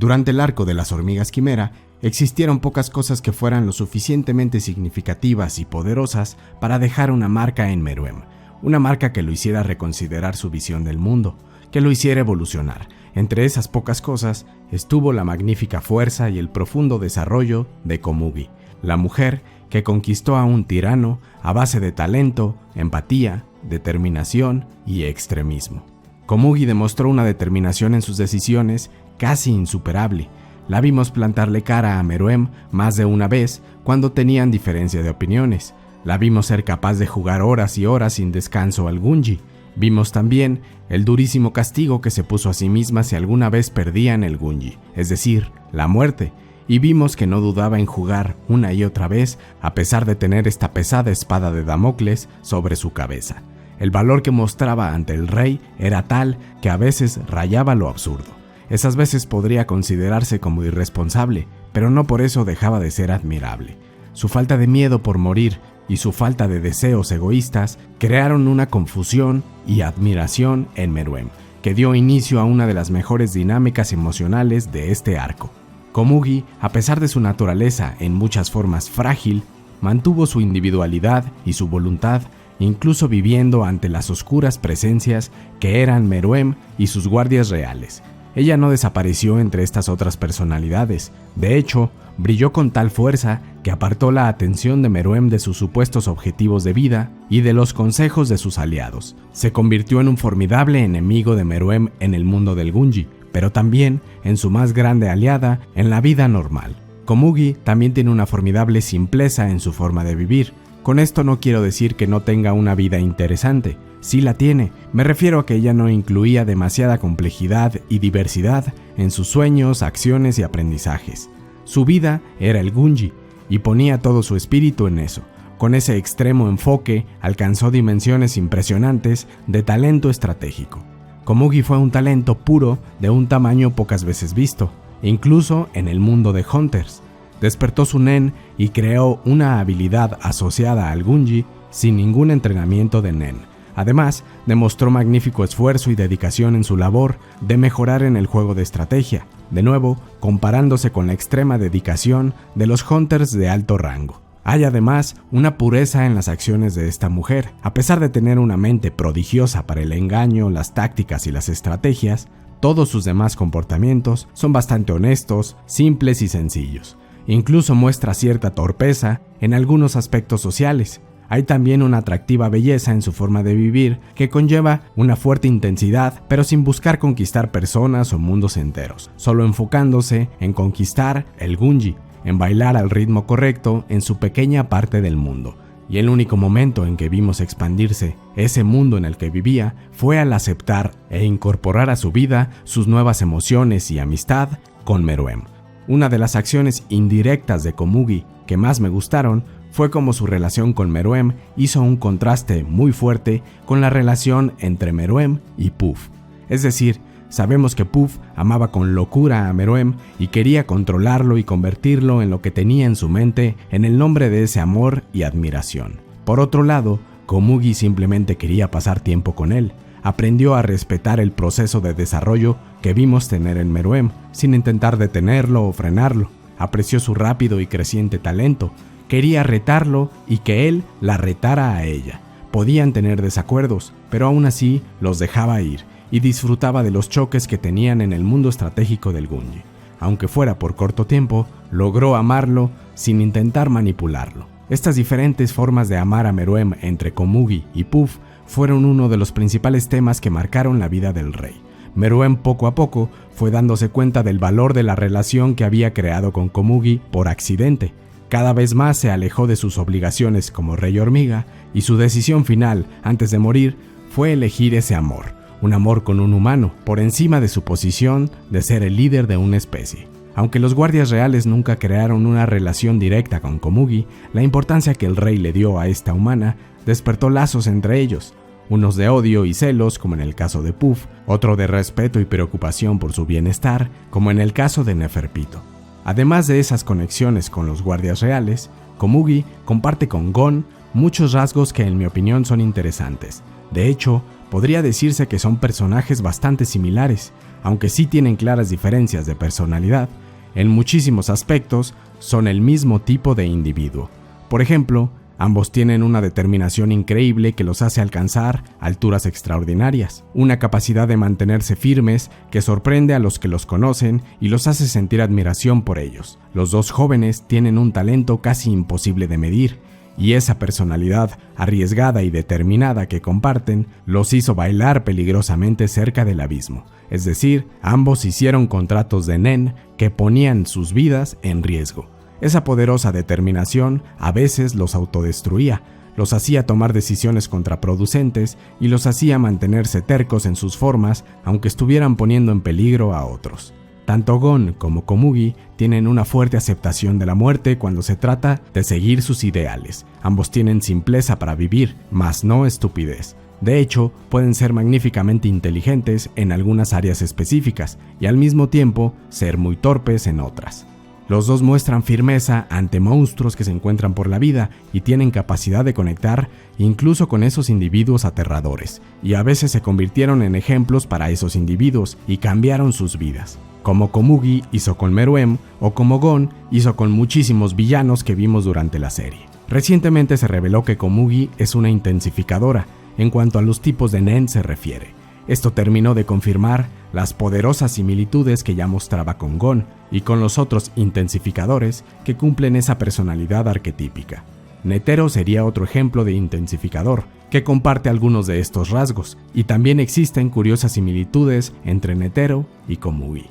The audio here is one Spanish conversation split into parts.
Durante el arco de las hormigas quimera, existieron pocas cosas que fueran lo suficientemente significativas y poderosas para dejar una marca en Meruem, una marca que lo hiciera reconsiderar su visión del mundo, que lo hiciera evolucionar. Entre esas pocas cosas estuvo la magnífica fuerza y el profundo desarrollo de Komugi, la mujer que conquistó a un tirano a base de talento, empatía, determinación y extremismo. Komugi demostró una determinación en sus decisiones casi insuperable. La vimos plantarle cara a Meruem más de una vez cuando tenían diferencia de opiniones. La vimos ser capaz de jugar horas y horas sin descanso al Gunji. Vimos también el durísimo castigo que se puso a sí misma si alguna vez perdían el Gunji, es decir, la muerte. Y vimos que no dudaba en jugar una y otra vez a pesar de tener esta pesada espada de Damocles sobre su cabeza. El valor que mostraba ante el rey era tal que a veces rayaba lo absurdo. Esas veces podría considerarse como irresponsable, pero no por eso dejaba de ser admirable. Su falta de miedo por morir y su falta de deseos egoístas crearon una confusión y admiración en Meruem, que dio inicio a una de las mejores dinámicas emocionales de este arco. Komugi, a pesar de su naturaleza en muchas formas frágil, mantuvo su individualidad y su voluntad, incluso viviendo ante las oscuras presencias que eran Meruem y sus guardias reales. Ella no desapareció entre estas otras personalidades. De hecho, brilló con tal fuerza que apartó la atención de Meruem de sus supuestos objetivos de vida y de los consejos de sus aliados. Se convirtió en un formidable enemigo de Meruem en el mundo del Gunji, pero también en su más grande aliada en la vida normal. Komugi también tiene una formidable simpleza en su forma de vivir. Con esto no quiero decir que no tenga una vida interesante. Sí la tiene. Me refiero a que ella no incluía demasiada complejidad y diversidad en sus sueños, acciones y aprendizajes. Su vida era el Gunji y ponía todo su espíritu en eso. Con ese extremo enfoque alcanzó dimensiones impresionantes de talento estratégico. Komugi fue un talento puro de un tamaño pocas veces visto, incluso en el mundo de Hunters. Despertó su nen y creó una habilidad asociada al Gunji sin ningún entrenamiento de nen. Además, demostró magnífico esfuerzo y dedicación en su labor de mejorar en el juego de estrategia, de nuevo comparándose con la extrema dedicación de los Hunters de alto rango. Hay además una pureza en las acciones de esta mujer. A pesar de tener una mente prodigiosa para el engaño, las tácticas y las estrategias, todos sus demás comportamientos son bastante honestos, simples y sencillos. Incluso muestra cierta torpeza en algunos aspectos sociales. Hay también una atractiva belleza en su forma de vivir que conlleva una fuerte intensidad, pero sin buscar conquistar personas o mundos enteros, solo enfocándose en conquistar el Gunji, en bailar al ritmo correcto en su pequeña parte del mundo. Y el único momento en que vimos expandirse ese mundo en el que vivía fue al aceptar e incorporar a su vida sus nuevas emociones y amistad con Meruem. Una de las acciones indirectas de Komugi que más me gustaron fue como su relación con Meruem hizo un contraste muy fuerte con la relación entre Meruem y Puff. Es decir, sabemos que Puff amaba con locura a Meruem y quería controlarlo y convertirlo en lo que tenía en su mente en el nombre de ese amor y admiración. Por otro lado, Komugi simplemente quería pasar tiempo con él. Aprendió a respetar el proceso de desarrollo que vimos tener en Meruem, sin intentar detenerlo o frenarlo. Apreció su rápido y creciente talento. Quería retarlo y que él la retara a ella. Podían tener desacuerdos, pero aún así los dejaba ir y disfrutaba de los choques que tenían en el mundo estratégico del Gunji. Aunque fuera por corto tiempo, logró amarlo sin intentar manipularlo. Estas diferentes formas de amar a Meruem entre Komugi y Puff fueron uno de los principales temas que marcaron la vida del rey. Meruem poco a poco fue dándose cuenta del valor de la relación que había creado con Komugi por accidente. Cada vez más se alejó de sus obligaciones como rey hormiga y su decisión final, antes de morir, fue elegir ese amor, un amor con un humano, por encima de su posición de ser el líder de una especie. Aunque los guardias reales nunca crearon una relación directa con Komugi, la importancia que el rey le dio a esta humana despertó lazos entre ellos, unos de odio y celos como en el caso de Puff, otro de respeto y preocupación por su bienestar como en el caso de Neferpito. Además de esas conexiones con los guardias reales, Komugi comparte con Gon muchos rasgos que en mi opinión son interesantes. De hecho, podría decirse que son personajes bastante similares. aunque sí tienen claras diferencias de personalidad, en muchísimos aspectos son el mismo tipo de individuo. Por ejemplo, ambos tienen una determinación increíble que los hace alcanzar alturas extraordinarias, una capacidad de mantenerse firmes que sorprende a los que los conocen y los hace sentir admiración por ellos. Los dos jóvenes tienen un talento casi imposible de medir, y esa personalidad arriesgada y determinada que comparten los hizo bailar peligrosamente cerca del abismo. Es decir, ambos hicieron contratos de nen que ponían sus vidas en riesgo. Esa poderosa determinación a veces los autodestruía, los hacía tomar decisiones contraproducentes y los hacía mantenerse tercos en sus formas aunque estuvieran poniendo en peligro a otros. Tanto Gon como Komugi tienen una fuerte aceptación de la muerte cuando se trata de seguir sus ideales. Ambos tienen simpleza para vivir, mas no estupidez. De hecho, pueden ser magníficamente inteligentes en algunas áreas específicas y al mismo tiempo ser muy torpes en otras. Los dos muestran firmeza ante monstruos que se encuentran por la vida y tienen capacidad de conectar incluso con esos individuos aterradores, y a veces se convirtieron en ejemplos para esos individuos y cambiaron sus vidas, como Komugi hizo con Meruem o como Gon hizo con muchísimos villanos que vimos durante la serie. Recientemente se reveló que Komugi es una intensificadora en cuanto a los tipos de nen se refiere. Esto terminó de confirmar las poderosas similitudes que ya mostraba con Gon y con los otros intensificadores que cumplen esa personalidad arquetípica. Netero sería otro ejemplo de intensificador que comparte algunos de estos rasgos, y también existen curiosas similitudes entre Netero y Komugi.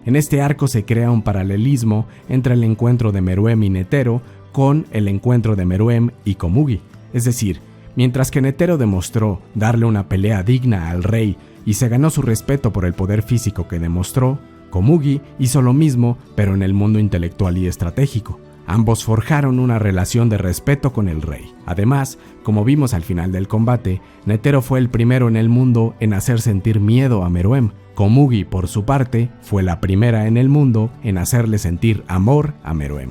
En este arco se crea un paralelismo entre el encuentro de Meruem y Netero con el encuentro de Meruem y Komugi, es decir, mientras que Netero demostró darle una pelea digna al rey y se ganó su respeto por el poder físico que demostró, Komugi hizo lo mismo pero en el mundo intelectual y estratégico. Ambos forjaron una relación de respeto con el rey. Además, como vimos al final del combate, Netero fue el primero en el mundo en hacer sentir miedo a Meruem. Komugi, por su parte, fue la primera en el mundo en hacerle sentir amor a Meruem.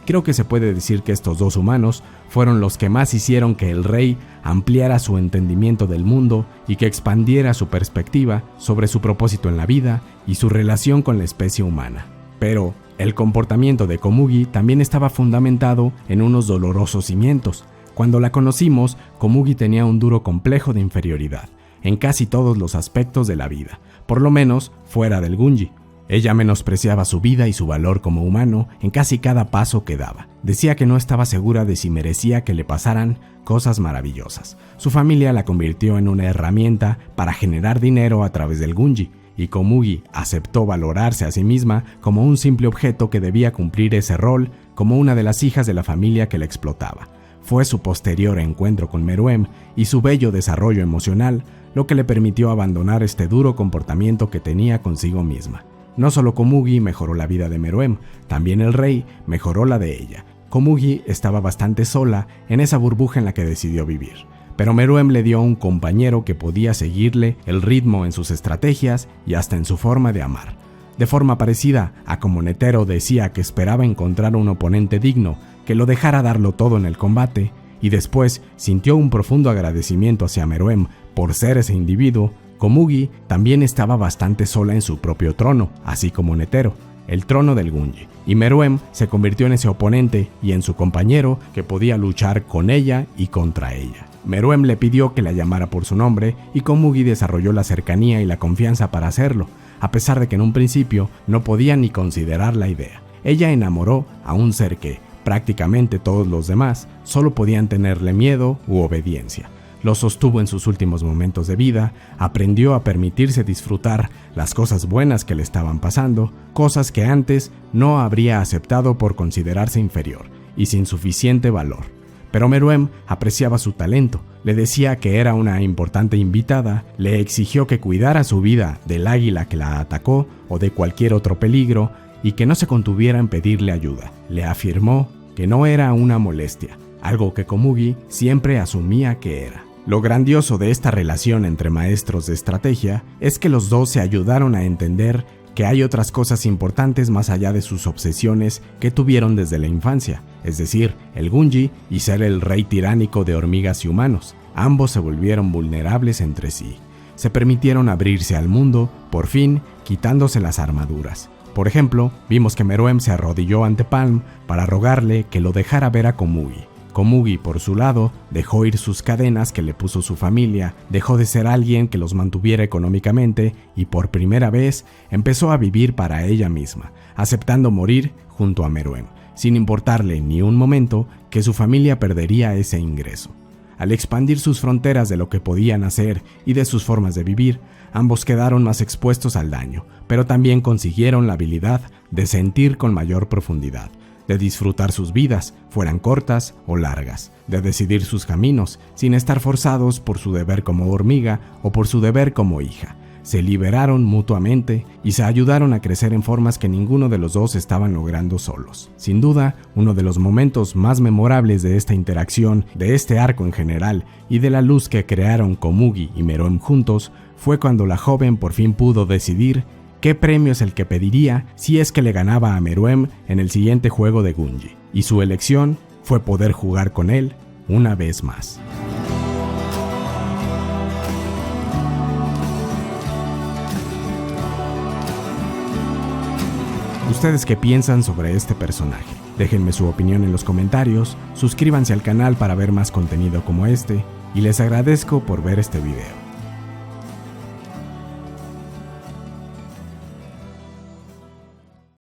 Creo que se puede decir que estos dos humanos fueron los que más hicieron que el rey ampliara su entendimiento del mundo y que expandiera su perspectiva sobre su propósito en la vida y su relación con la especie humana. Pero el comportamiento de Komugi también estaba fundamentado en unos dolorosos cimientos. Cuando la conocimos, Komugi tenía un duro complejo de inferioridad en casi todos los aspectos de la vida, por lo menos fuera del Gunji. Ella menospreciaba su vida y su valor como humano en casi cada paso que daba. Decía que no estaba segura de si merecía que le pasaran cosas maravillosas. Su familia la convirtió en una herramienta para generar dinero a través del Gunji, y Komugi aceptó valorarse a sí misma como un simple objeto que debía cumplir ese rol como una de las hijas de la familia que la explotaba. Fue su posterior encuentro con Meruem y su bello desarrollo emocional lo que le permitió abandonar este duro comportamiento que tenía consigo misma. No solo Komugi mejoró la vida de Meruem, también el rey mejoró la de ella. Komugi estaba bastante sola en esa burbuja en la que decidió vivir, pero Meruem le dio un compañero que podía seguirle el ritmo en sus estrategias y hasta en su forma de amar. De forma parecida a como Netero decía que esperaba encontrar un oponente digno que lo dejara darlo todo en el combate, y después sintió un profundo agradecimiento hacia Meruem por ser ese individuo, Komugi también estaba bastante sola en su propio trono, así como Netero, el trono del Gunji, y Meruem se convirtió en ese oponente y en su compañero que podía luchar con ella y contra ella. Meruem le pidió que la llamara por su nombre y Komugi desarrolló la cercanía y la confianza para hacerlo, a pesar de que en un principio no podía ni considerar la idea. Ella enamoró a un ser que, prácticamente todos los demás, solo podían tenerle miedo u obediencia. Lo sostuvo en sus últimos momentos de vida, aprendió a permitirse disfrutar las cosas buenas que le estaban pasando, cosas que antes no habría aceptado por considerarse inferior y sin suficiente valor. Pero Meruem apreciaba su talento, le decía que era una importante invitada, le exigió que cuidara su vida del águila que la atacó o de cualquier otro peligro y que no se contuviera en pedirle ayuda. Le afirmó que no era una molestia, algo que Komugi siempre asumía que era. Lo grandioso de esta relación entre maestros de estrategia es que los dos se ayudaron a entender que hay otras cosas importantes más allá de sus obsesiones que tuvieron desde la infancia, es decir, el Gunji y ser el rey tiránico de hormigas y humanos. Ambos se volvieron vulnerables entre sí. se permitieron abrirse al mundo, por fin quitándose las armaduras. Por ejemplo, vimos que Meruem se arrodilló ante Palm para rogarle que lo dejara ver a Komugi. Komugi, por su lado, dejó ir sus cadenas que le puso su familia, dejó de ser alguien que los mantuviera económicamente y por primera vez empezó a vivir para ella misma, aceptando morir junto a Meruem, sin importarle ni un momento que su familia perdería ese ingreso. Al expandir sus fronteras de lo que podían hacer y de sus formas de vivir, ambos quedaron más expuestos al daño, pero también consiguieron la habilidad de sentir con mayor profundidad, de disfrutar sus vidas, fueran cortas o largas, de decidir sus caminos sin estar forzados por su deber como hormiga o por su deber como hija. Se liberaron mutuamente y se ayudaron a crecer en formas que ninguno de los dos estaban logrando solos. Sin duda, uno de los momentos más memorables de esta interacción, de este arco en general y de la luz que crearon Komugi y Meruem juntos, fue cuando la joven por fin pudo decidir qué premio es el que pediría si es que le ganaba a Meruem en el siguiente juego de Gunji, y su elección fue poder jugar con él una vez más. ¿Ustedes qué piensan sobre este personaje? Déjenme su opinión en los comentarios, suscríbanse al canal para ver más contenido como este, y les agradezco por ver este video.